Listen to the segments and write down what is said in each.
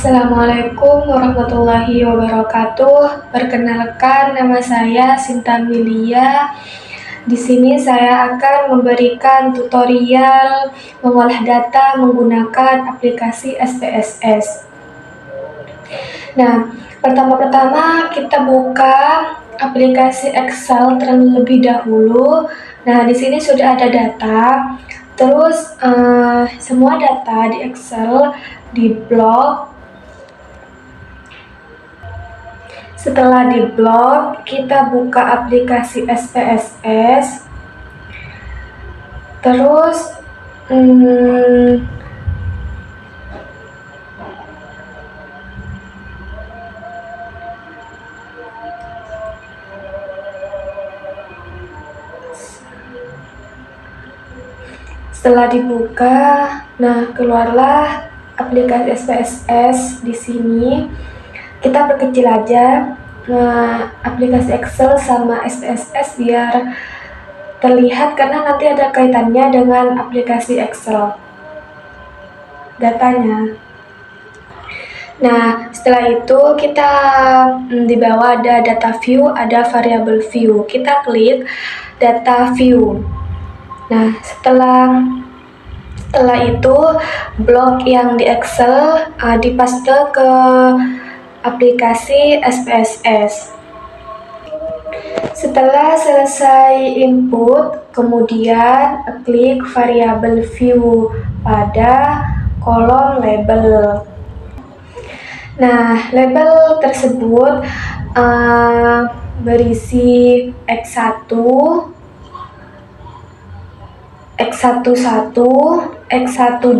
Assalamualaikum warahmatullahi wabarakatuh. Perkenalkan, nama saya Sinta Milia. Di sini saya akan memberikan tutorial mengolah data menggunakan aplikasi SPSS. Nah, pertama-tama kita buka aplikasi Excel terlebih dahulu. Nah, di sini sudah ada data. Terus semua data di Excel diblok. Setelah diblok, kita buka aplikasi SPSS. Terus setelah dibuka, nah keluarlah aplikasi SPSS di sini. Kita perkecil aja aplikasi Excel sama SPSS biar terlihat, karena nanti ada kaitannya dengan aplikasi Excel datanya. Nah, setelah itu kita di bawah ada data view, ada variable view. Kita klik data view. Nah, setelah itu blok yang di Excel dipaste ke aplikasi SPSS. Setelah selesai input, kemudian klik variable view pada kolom label. Nah, label tersebut berisi X1, X11, X12,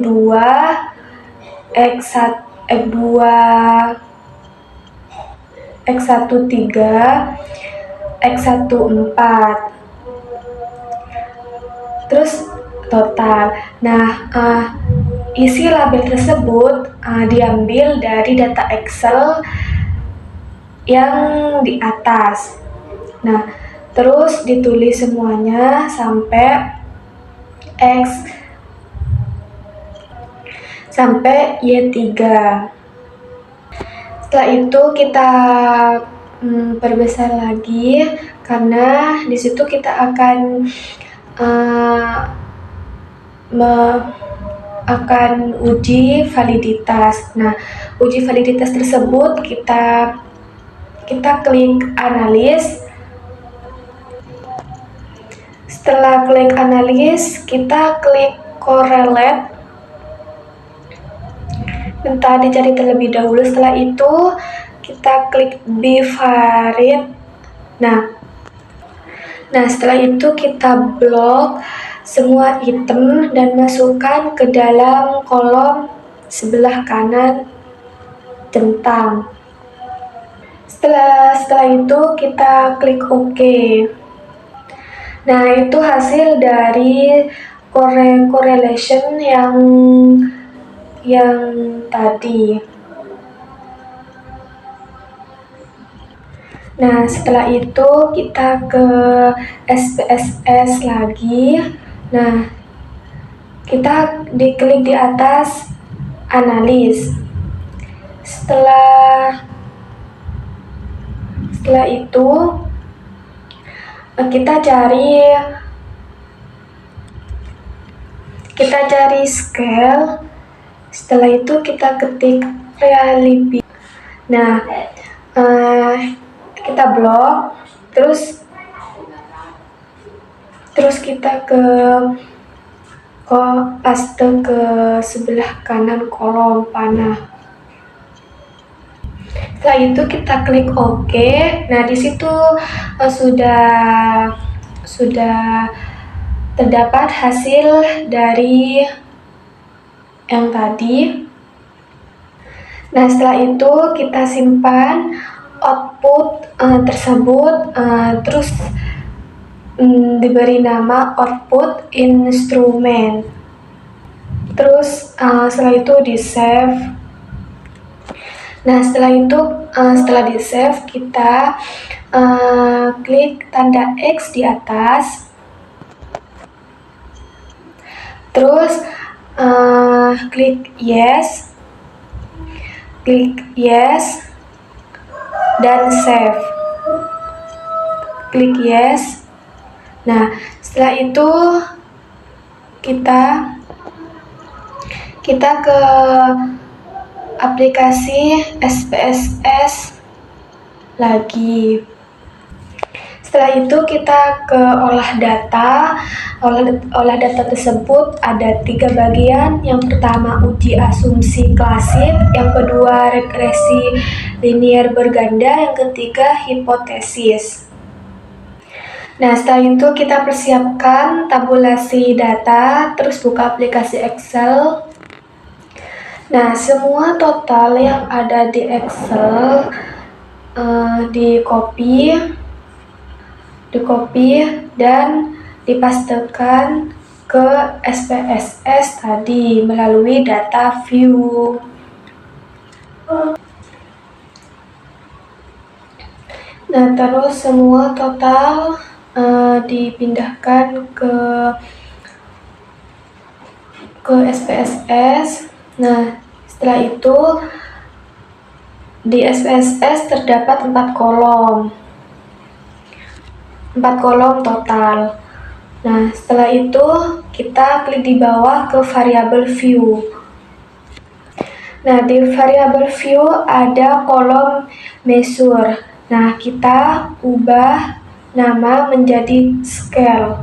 X2, X13, X14, terus total. Nah, isi label tersebut diambil dari data Excel yang di atas. Nah, terus ditulis semuanya sampai X sampai Y3. Setelah itu kita perbesar lagi, karena di situ kita akan uji validitas. Nah, uji validitas tersebut kita klik analis. Setelah klik analis, kita klik correlate. Minta dicari terlebih dahulu. Setelah itu kita klik bivariate. Nah, setelah itu kita blok semua item dan masukkan ke dalam kolom sebelah kanan centang. Setelah itu kita klik OK. Nah, itu hasil dari correlation yang tadi. Nah, setelah itu kita ke SPSS lagi. Nah, kita diklik di atas analis. Setelah itu kita cari scale. Setelah itu kita ketik reality. Nah, kita blok, terus kita paste ke sebelah kanan kolom panah. Setelah itu kita klik OK. Nah, di situ sudah terdapat hasil dari yang tadi. Nah, setelah itu kita simpan output tersebut, terus diberi nama output instrument. Terus setelah itu di save. Nah, setelah di save, kita klik tanda X di atas. Terus klik yes. klik yes dan save. Klik yes. Nah, setelah itu kita ke aplikasi SPSS lagi. Setelah itu kita ke olah data. Olah data tersebut ada 3 bagian. Yang pertama uji asumsi klasik, yang kedua regresi linier berganda, yang ketiga hipotesis. Nah, setelah itu kita persiapkan tabulasi data, terus buka aplikasi Excel. Nah, semua total yang ada di Excel di copy dan dipastekan ke SPSS tadi melalui data view. Nah, terus semua total dipindahkan ke SPSS. Nah, setelah itu di SPSS terdapat 4 kolom. 4 kolom total. Nah, setelah itu kita klik di bawah ke variabel view. Nah, di variabel view ada kolom measure. Nah, kita ubah nama menjadi scale.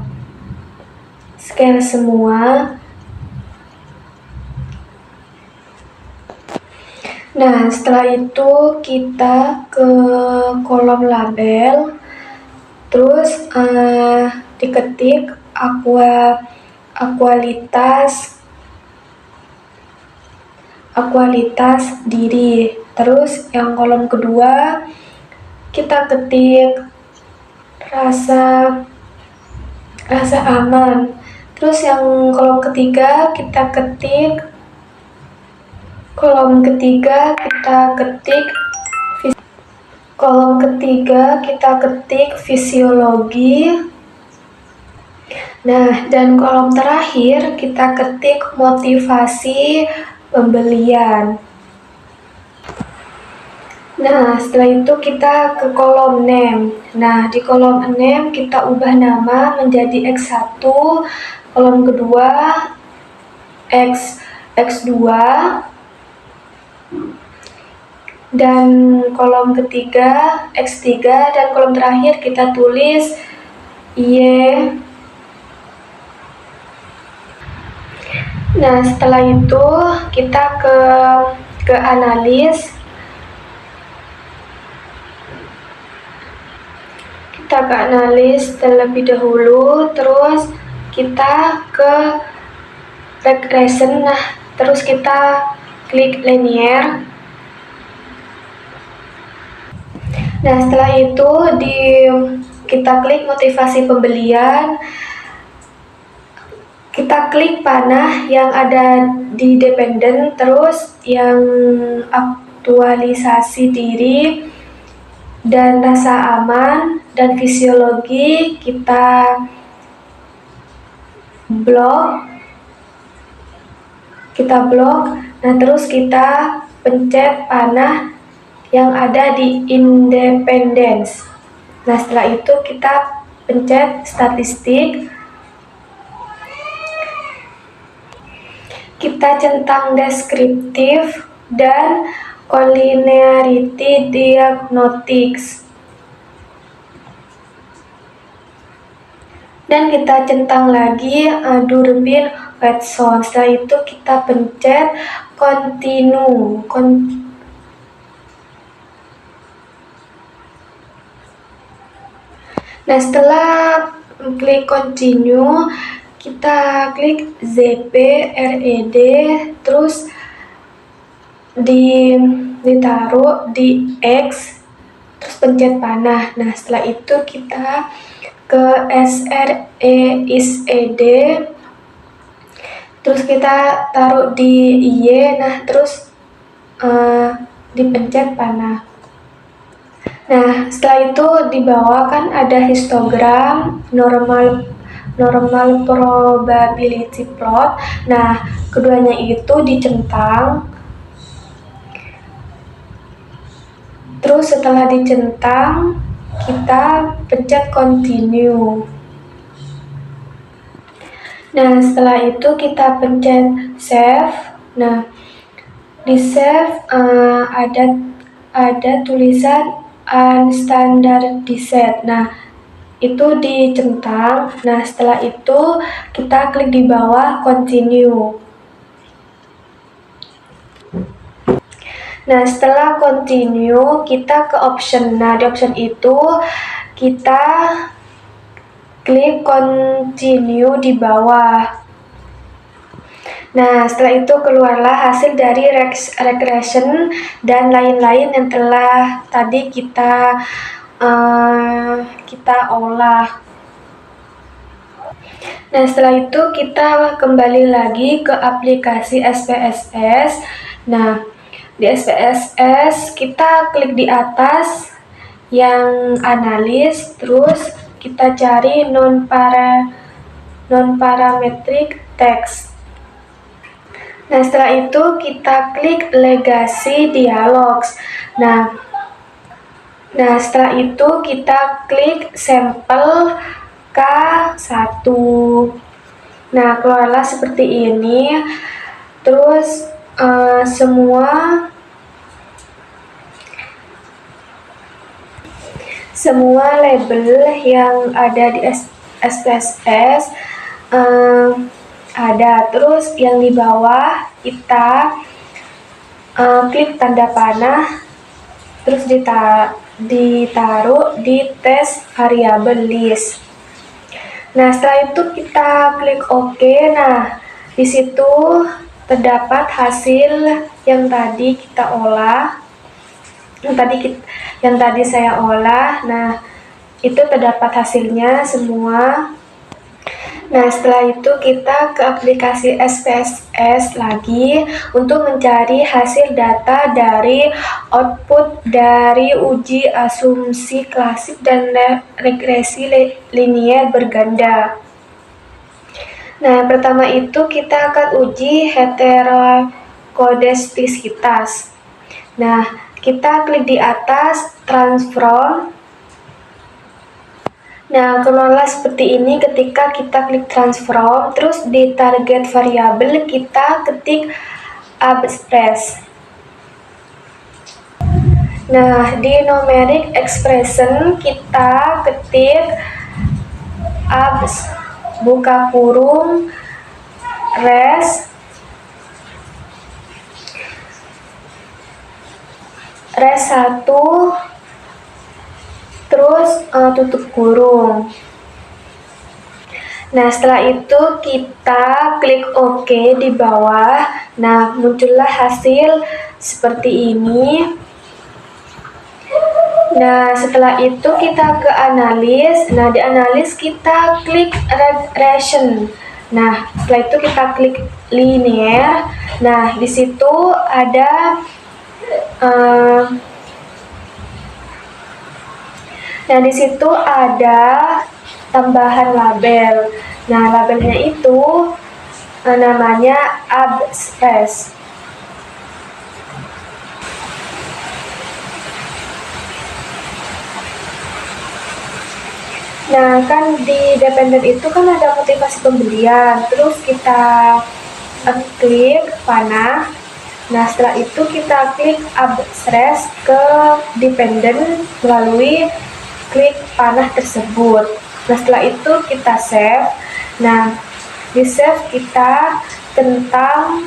Scale semua. Nah, setelah itu kita ke kolom label. Terus diketik akualitas diri. Terus yang kolom kedua kita ketik rasa aman. Terus yang kolom ketiga kita ketik fisiologi. Nah, dan kolom terakhir kita ketik motivasi pembelian. Nah, setelah itu kita ke kolom name. Nah, di kolom name kita ubah nama menjadi X1, kolom kedua X2, dan kolom ketiga X3, dan kolom terakhir kita tulis Y. Nah, setelah itu kita ke analis. Kita ke analis terlebih dahulu, terus kita ke regression. Nah, terus kita klik linear. Nah, setelah itu kita klik motivasi pembelian. Kita klik panah yang ada di dependent, terus yang aktualisasi diri dan rasa aman dan fisiologi kita blok. Nah, terus kita pencet panah yang ada di independence. Nah, setelah itu kita pencet statistik. Kita centang deskriptif dan collinearity diagnostics. Dan kita centang lagi Durbin Watson. Setelah itu kita pencet continue. Nah, setelah klik continue, kita klik ZPRED, terus ditaruh di X, terus pencet panah. Nah, setelah itu kita ke SREISED, terus kita taruh di Y. Nah, terus dipencet panah. Nah, setelah itu di bawah kan ada histogram, normal probability plot. Nah, keduanya itu dicentang. Terus setelah dicentang, kita pencet continue. Nah, setelah itu kita pencet save. Nah, di save ada tulisan unstandardized. Nah, itu dicentang. Nah, setelah itu kita klik di bawah continue. Nah, setelah continue, kita ke option. Nah, di option itu kita klik continue di bawah. Nah, setelah itu keluarlah hasil dari regression dan lain-lain yang telah tadi kita olah. Nah, setelah itu kita kembali lagi ke aplikasi SPSS. Nah, di SPSS kita klik di atas yang analis, terus kita cari non-parametric text. Nah, setelah itu kita klik legacy dialogs. Nah, setelah itu kita klik sampel K1. Nah, keluarlah seperti ini. Terus semua label yang ada di SPSS ada. Terus yang di bawah kita klik tanda panah, terus ditaruh di tes variabel list. Nah, setelah itu kita klik OK. Nah, di situ terdapat hasil yang tadi kita olah, yang tadi saya olah. Nah, itu terdapat hasilnya semua. Nah, setelah itu kita ke aplikasi SPSS lagi untuk mencari hasil data dari output dari uji asumsi klasik dan regresi linier berganda. Nah, pertama itu kita akan uji heterokodestisitas. Nah, kita klik di atas transform. Nah, keluarlah seperti ini ketika kita klik transform. Terus di target variabel kita ketik abstract. Nah, di numeric expression kita ketik buka kurung res 1 terus tutup kurung. Nah, setelah itu kita klik OK di bawah. Nah, muncullah hasil seperti ini. Nah, setelah itu kita ke analis. Nah, di analis kita klik regression. Nah, setelah itu kita klik linear. Nah, di situ ada tambahan label. Nah, labelnya itu namanya abstract. Nah, kan di dependent itu kan ada motivasi pembelian. Terus kita klik panah. Nah, setelah itu kita klik abstract ke dependent melalui klik panah tersebut. Nah, setelah itu kita save. Nah, di save kita tentang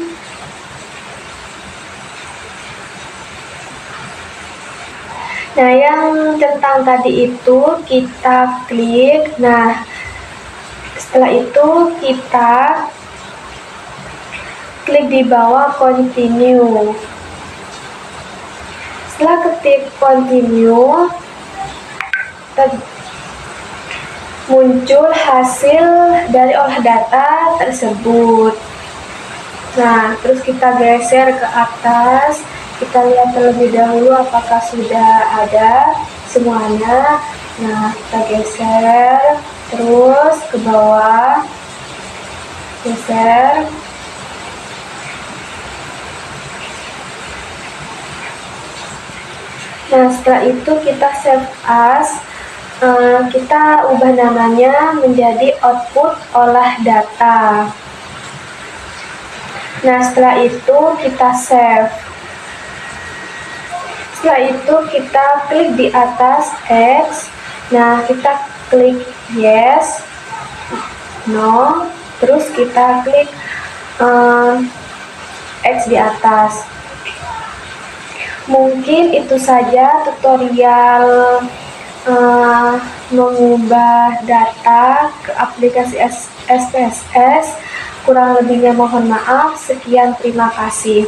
yang tentang tadi itu kita klik. Nah, setelah itu kita klik di bawah continue. Setelah ketik continue, muncul hasil dari olah data tersebut. Nah, terus kita geser ke atas. Kita lihat terlebih dahulu apakah sudah ada semuanya. Nah, kita geser terus ke bawah, geser. Nah, setelah itu kita save as, kita ubah namanya menjadi output olah data. Nah, setelah itu kita save. Setelah itu kita klik di atas X. Nah, kita klik yes, no, terus kita klik X di atas. Mungkin itu saja tutorial mengubah data ke aplikasi SPSS. Kurang lebihnya mohon maaf. Sekian, terima kasih.